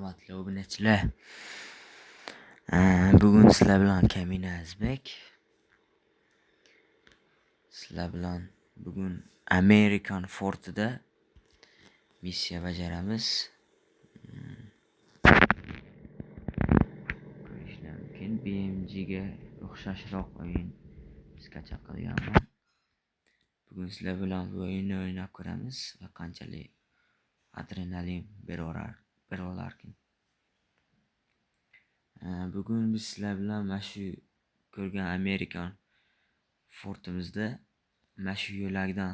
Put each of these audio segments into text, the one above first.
hurmatli obunachilar. Bugun sizlar bilan Kamina Azbek. Sizlar bilan bugun American Fortida missiya bajaramiz. Ko'rishlar mumkin. BMGga o'xshashroq o'yin skachab qilganman. Bugun sizlar bilan bu o'yinni o'ynab ko'ramiz va qanchalik adrenalin berolarkin. Bugun biz sizlar bilan mana shu ko'rgan American Fortimizda mana shu yo'lakdan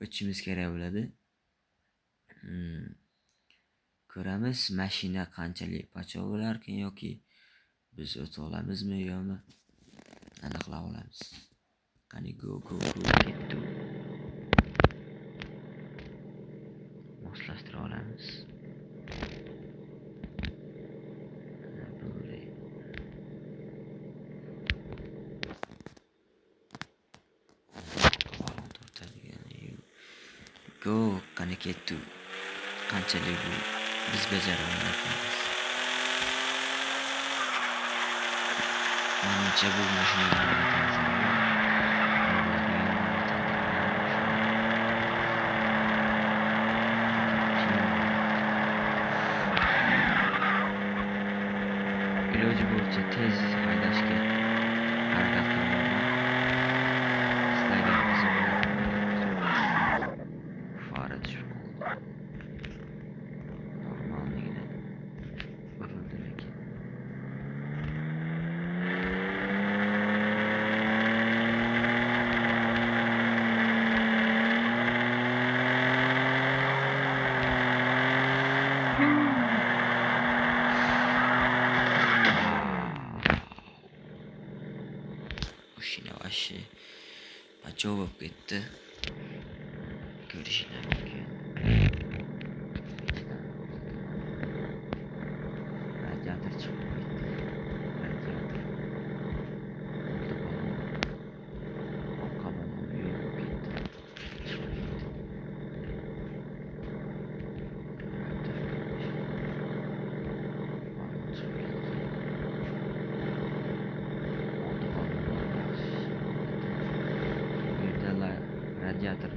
o'tishimiz kerak bo'ladi. Ko'ramiz mashina qanchalik pachoq bo'larkin yoki biz o'ta olamizmi yo'qmi aniqlab olamiz. Qani go ketdi. Moslashtira olamiz. Go qani ketdi. Qanchalik bu biz bajara olmayapmiz. Menimcha bu mashinalarni iloji bo'yicha tez haydashga harakat qilaman. Sizlarga fara tushib normalligini urildi lekin. Mashina vashi pachoq bo'lib ketdi. Ko'rishlar mumkin. Radiator chiqib ketdi. Radiator. Orqa balon yo'q ketdi. Radiator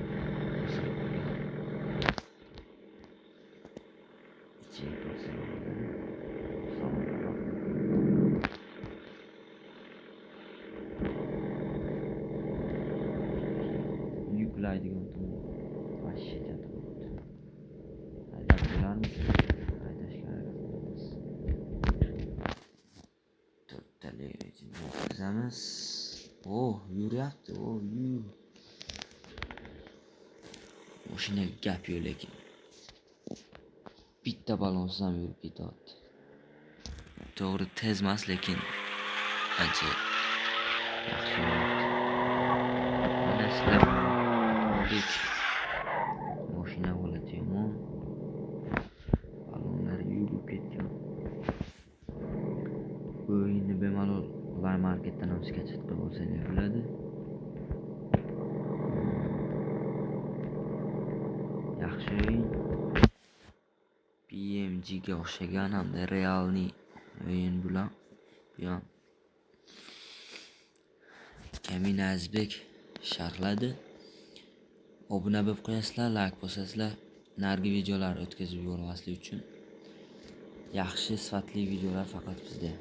yuklaydigan tomon vashi jadid bo'ldi. Radiatorlarni haydashga harakat qilamiz. To'rttalik rejimga o'tkazamiz. Yuryapti. Mashina gap yo'q lekin. Bitta balonsiz ham yurib ketyapti. To'g'ri tez emas lekin ancha yaxshi yo'lyapti. Mana sizlar oldik. Mashina holati yomon. Balonlar yurib ketgan. Bu o'yinni bemalol Live Marketdan ham skachat qilib olsangiz bo'ladi. Yaxshi o'yin. BMGga o'xshagan hamda realniy o'yin bilan bu ham Kamina Azbek sharhladi. Obuna bo'lib qo'yasizlar, like bosasizlar, narigi videolar o'tkazib yubormaslik uchun. Yaxshi sifatli videolar faqat bizda.